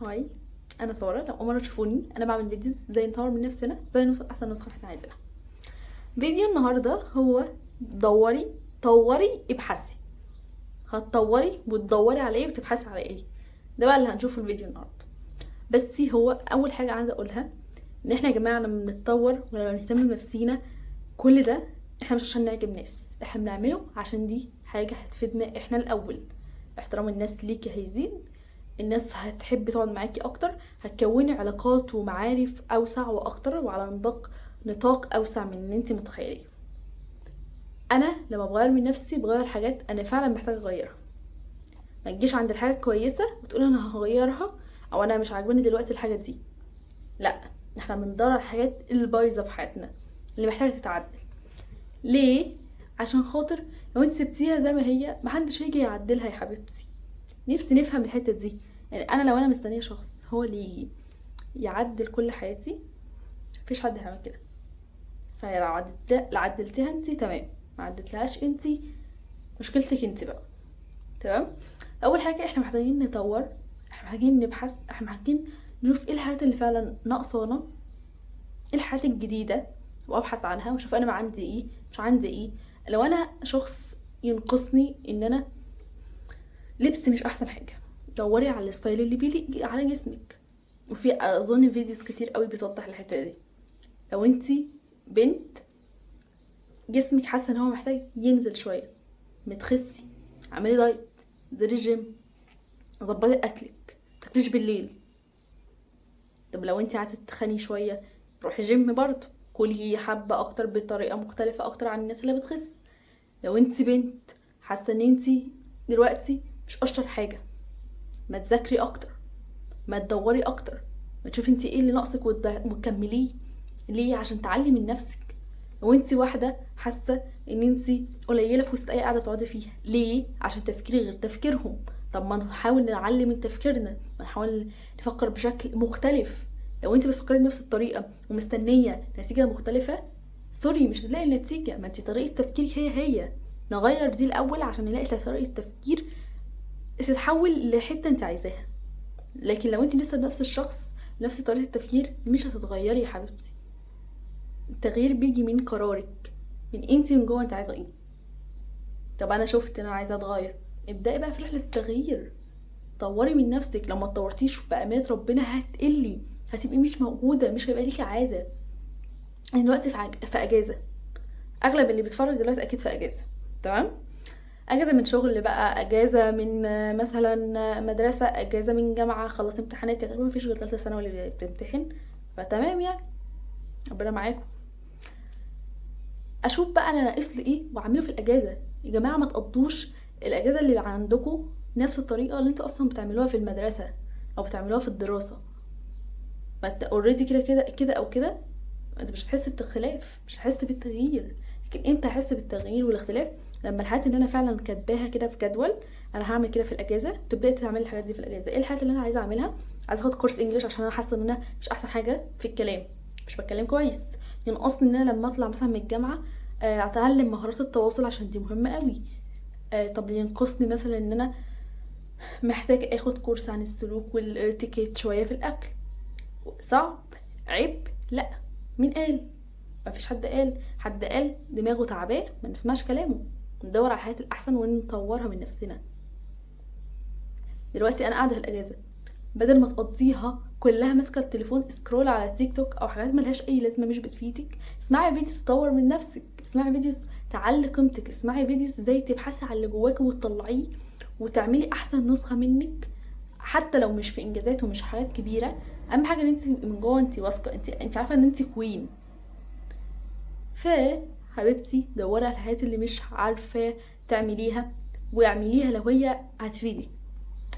هاي، انا ساره. لو اول مره تشوفوني، انا بعمل فيديوز زي نطور من نفسنا، زي نوصل احسن نسخه احنا عايزينها. فيديو النهارده هو طوري ابحثي. هتطوري وتدوري على ايه وتبحثي على ايه؟ ده بقى اللي هنشوفه في الفيديو النهارده. بس هو اول حاجه عايزه اقولها ان احنا يا جماعه لما بنتطور ولما بنهتم بنفسينا، كل ده احنا مش عشان نعجب ناس، احنا بنعمله عشان دي حاجه هتفيدنا احنا الاول. احترام الناس ليكي هيزيد، الناس هتحب تقعد معاكي اكتر، هتكوني علاقات ومعارف اوسع واكتر وعلى نطاق اوسع من ان انت متخيليه. انا لما بغير من نفسي بغير حاجات انا فعلا محتاجه اغيرها. ما تجيش عند الحاجه كويسه وتقول انا هغيرها، او انا مش عاجباني دلوقتي الحاجه دي. لا، احنا بندور على الحاجات البايظه في حياتنا اللي محتاجه تتعدل. ليه؟ عشان خاطر لو انت سبتيها زي ما هي محدش هيجي يعدلها يا حبيبتي. نفسي نفهم الحته دي. يعني انا لو انا مستنيه شخص هو اللي يجي يعدل كل حياتي، مفيش حد هيعمل كده. لو عدلتيها انت تمام، ما عدلتلهاش انت مشكلتك انت بقى. تمام. اول حاجه احنا محتاجين نطور، احنا محتاجين نبحث، احنا محتاجين نشوف ايه الحاجات اللي فعلا ناقصانا، ايه الحاجات الجديده، وابحث عنها واشوف انا ما عندي ايه مش عندي ايه. لو انا شخص ينقصني ان انا لبسي مش احسن حاجه، دوري على الستايل اللي بيليق على جسمك. وفي اظن فيديوز كتير قوي بتوضح الحته دي. لو انتي بنت جسمك حاسه ان هو محتاج ينزل شويه، متخسي، اعملي دايت، انزلي جيم، ظبطي اكلك، متاكليش بالليل. طب لو انتي عايزه تتخني شويه، روحي جيم برضه، كلي حبه اكتر بطريقه مختلفه اكتر عن الناس اللي بتخس. لو انتي بنت حاسه ان انتي دلوقتي مش اشطر حاجه، ما تذاكري اكتر، ما تدوري اكتر، ما تشوفي انتي ايه اللي ناقصك وتكمليه. ليه؟ عشان تعلي من نفسك. لو انتي واحده حاسه ان انتي قليله في وسط اي قاعده بتقعدي فيها، ليه؟ عشان تفكيري غير تفكيرهم. طب ما نحاول نعلي من تفكيرنا، ما نحاول نفكر بشكل مختلف. لو انتي بتفكري بنفس الطريقه ومستنيه نتيجه مختلفه، سوري مش هتلاقي النتيجه. ما انتي طريقه تفكيرك هي نغير دي الاول عشان نلاقي طريقه تفكير تتحول لحته انت عايزاها. لكن لو انت لسه بنفس الشخص بنفس طريقه التفكير مش هتتغيري يا حبيبتي. التغيير بيجي من قرارك، من انت من جوه انت عايزه ايه. طب انا شفت انا عايزه اتغير، ابدأي بقى في رحله التغيير. طوري من نفسك. لو ما اتطورتيش بأمانة ربنا هتقلي، هتبقي مش موجوده، مش هيبقى ليكي عاده. انا دلوقتي في اجازه، اغلب اللي بيتفرج دلوقتي اكيد في اجازه. تمام. اجازه من شغل بقى، اجازه من مثلا مدرسه، اجازه من جامعه، خلص امتحانات، تقريبا مفيش غير ثالثه ثانوي اللي بتمتحن، فتمام يعني، ربنا معاكم. اشوف بقى انا ناقص لي ايه واعمله في الاجازه. يا جماعه ما تقضوش الاجازه اللي عندكم نفس الطريقه اللي انتوا اصلا بتعملوها في المدرسه او بتعملوها في الدراسه. ما انت اوريدي كده كده كده او كده، انت مش هتحس باختلاف، مش هتحس بالتغيير. لكن امتى هحس بالتغيير والاختلاف؟ لما الحاجات اللي انا فعلا كاتباها كده في جدول، انا هعمل كده في الاجازه، تبداي تعملي الحاجات دي في الاجازه. ايه الحاجات اللي انا عايزه اعملها؟ عايزه اخد كورس انجليش عشان انا حاسه ان انا مش احسن حاجه في الكلام، مش بتكلم كويس. ينقصني ان انا لما اطلع مثلا من الجامعه اتعلم مهارات التواصل عشان دي مهمه قوي. طب ينقصني مثلا ان انا محتاج اخد كورس عن السلوك والاتيكيت شويه في الاكل. صعب؟ عيب؟ لا. مين قال؟ مفيش حد قال. حد قال دماغه تعباه ما نسمعش كلامه، ندور على الحياة الأحسن ونطورها من نفسنا. دلوقتي أنا قاعدة في الأجازة، بدل ما تقضيها كلها ماسكة التليفون سكرول على تيك توك أو حاجات ملهاش أي لازمة مش بتفيدك، اسمعي فيديوز تطور من نفسك، اسمعي فيديوز تعلي قيمتك، اسمعي فيديوز ازاي تبحثي على اللي جواكي وتطلعيه وتعملي أحسن نسخة منك. حتى لو مش في إنجازات ومش حاجات كبيرة، أهم حاجة ان انت من جوه انت واثقة، انت عارفة ان انت كوين. ف حبيبتي دوري على الحاجات اللي مش عارفه تعمليها واعمليها لو هي هتفيدك.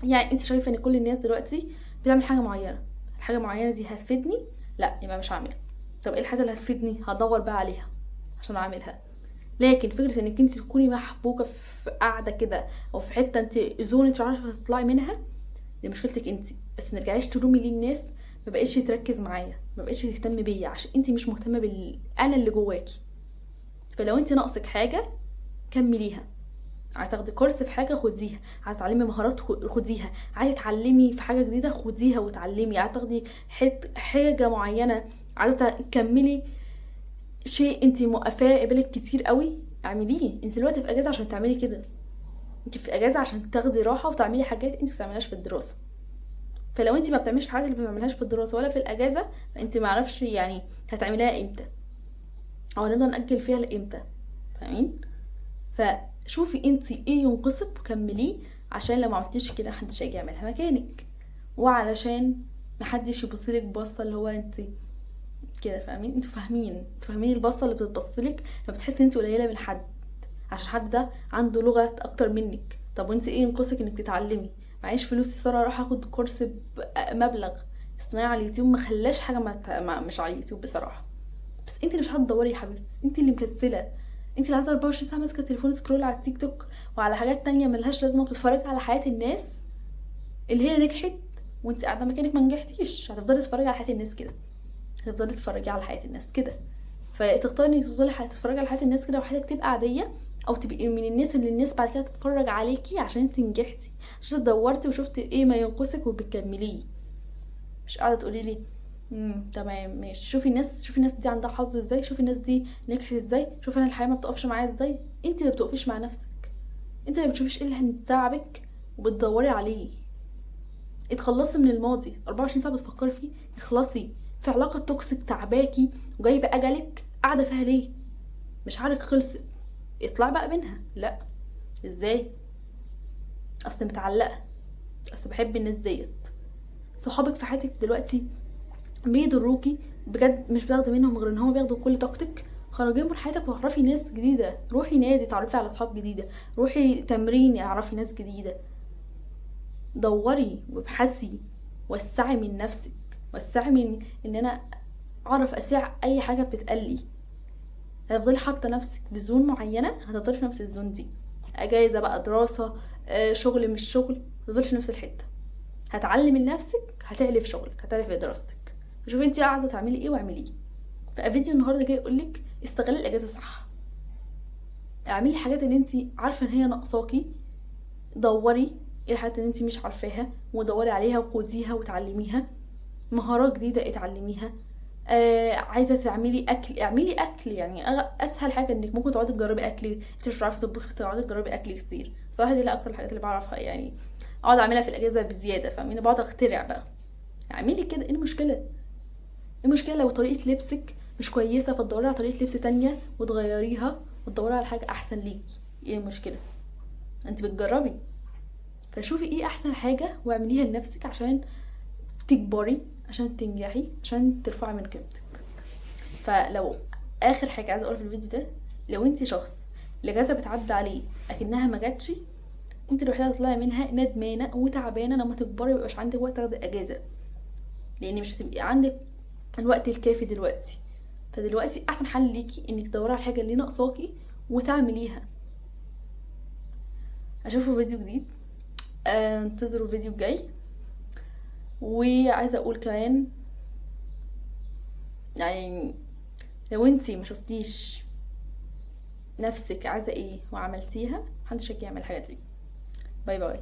يعني انت شايفه ان كل الناس دلوقتي بتعمل حاجه معينه، الحاجه المعينه دي هتفيدني، لا يبقى مش هعملها. طب ايه الحاجه اللي هتفيدني؟ هدور بقى عليها عشان اعملها. لكن فكره انك انت تكوني محبوكه في قاعده كده او في حته انت زون انت مش عارفه تطلعي منها، دي مشكلتك انت. بس مرجعيش تلومي ليه الناس ما بقتش تركز معايا، ما بقتش تهتم بيا، عشان انت مش مهتمه انا اللي جواكي. فلو انت ناقصك حاجه كمليها، عايزه تاخدي كورس في حاجه خديها، عايزه تتعلمي مهارات خديها، عايزه تتعلمي في حاجه جديده خديها وتعلمي، عايزه تاخدي حاجه معينه، عايزه تكملي شيء انت موقفاه قبلك كتير قوي، اعمليه. انت دلوقتي في اجازه عشان تعملي كده، انت في اجازه عشان تاخدي راحه وتعملي حاجات انت ما بتعمليهاش في الدراسه. فلو انت ما بتعمليش الحاجات اللي ما بتعمليهاش في الدراسه ولا في الاجازه، فانت ما عرفش يعني هتعمليها امتى او هنفضل ناجل فيها لامتى، فاهمين؟ فشوفي انت ايه ينقصك وكمليه، عشان لو ما عملتيش كده محدش هيجي يعملها مكانك، وعلشان محدش يبصلك بصه اللي هو انت كده، فاهمين؟ انتوا فاهمين البصه اللي بتبصلك لما بتحسي ان انت قليله من حد، عشان حد ده عنده لغه اكتر منك. طب وانت ايه ينقصك انك تتعلمي؟ معيش فلوس يا ساره اروح اخد كورس بمبلغ صناعي على اليوتيوب، ما خلاش حاجه مش على اليوتيوب بصراحه. بس انت اللي مش هتدوري يا حبيبتي، انت اللي مكسله، انت اللي عايزه 24 ساعه ماسكه التليفون سكرول على التيك توك وعلى حاجات تانية ملهاش لازمه، بتتفرجي على حياه الناس اللي هي نجحت وانت قاعده مكانك ما نجحتيش. هتفضلي تتفرجي على حياه الناس كده، هتفضلي تتفرجي على حياه الناس كده. فتختاري انك تفضلي تتفرجي على حياه الناس كده وحياتك تبقى عاديه، او تبقي من الناس اللي الناس بعد كده تتفرج عليكي عشان انت نجحتي، عشان دورتي وشفتي ايه ما ينقصك وبتكمليه. مش قاعده تقولي لي تمام ماشي. شوفي الناس دي عندها حظ ازاي، شوفي الناس دي نجحت ازاي، شوفي انا الحياه ما بتقفش معايا ازاي. انت اللي بتقفيش مع نفسك، انت اللي بتشوفيش ايه اللي متعبك وبتدوري عليه. اتخلصي من الماضي 24 ساعه بتفكري فيه، اخلصي. في علاقه توكسيك تعباكي وجايبه اجلك قاعده فيها ليه؟ مشاعرك خلصت، اطلع بقى منها. لا، ازاي؟ اصل متعلقه، اصل بحب الناس ديت. صحابك في حياتك دلوقتي بيضروكي بجد، مش بتاخدي منهم غير ان هم بياخدوا كل طاقتك. خرجيهم من حياتك واعرفي ناس جديده، روحي نادي تعرفي على اصحاب جديده، روحي تمرين اعرفي ناس جديده، دوري وابحثي، وسعي من نفسك، وسعي من ان انا اعرف اسع اي حاجه بتتقلي. هتفضلي حاطه نفسك في زون معينه، هتفضلي في نفس الزون دي، اجازه بقى، دراسه، شغل مش شغل، هتفضلي في نفس الحته. هتعلي من نفسك، هتعلي في شغلك، هتعلي في دراستك. شوفي انت عايزه تعملي ايه واعمليه. بقى فيديو النهارده جاي يقولك استغلي الاجازه صح، اعملي الحاجات اللي انت عارفه ان هي ناقصاكي، دوري ايه الحاجات اللي انت مش عارفاها ودوري عليها وخديها وتعلميها، مهارات جديده اتعلميها. عايزه تعملي اكل، اعملي اكل. يعني اسهل حاجه انك ممكن تقعدي تجربي اكل، انت مش عارفه تطبخي تقعدي تجربي اكل كتير. بصراحه دي لا اكتر الحاجات اللي بعرفها، يعني اقعد اعملها في الاجازه بزياده، فاهمين؟ بقعد اخترع بقى. اعملي كده، ايه المشكله؟ ايه المشكله لو طريقه لبسك مش كويسه فتدوري على طريقه لبس تانية وتغيريها وتدوري على حاجه احسن ليكي؟ ايه المشكله؟ انت بتجربي. فشوفي ايه احسن حاجه واعمليها لنفسك عشان تكبري، عشان تنجحي، عشان ترفعي من قيمتك. فلو اخر حاجه عايزه اقولها في الفيديو ده، لو انت شخص الاجازه بتعدي عليه اكنها ما جاتش، انت الوحيده اللي هتطلعي منها ندمانه وتعبانه. لما تكبري ميبقاش عندك وقت تاخدي اجازه، لان مش هتبقي عندك الوقت الكافي دلوقتي. فدلوقتي احسن حل ليكي انك تدوري على الحاجه اللي ناقصاكي وتعمليها. اشوفكم فيديو جديد، انتظروا الفيديو الجاي. وعايزه اقول كمان، يعني لو انتي ما شفتيش نفسك عايزه ايه وعملتيها، محدش هيجي يعمل الحاجات دي. باي باي.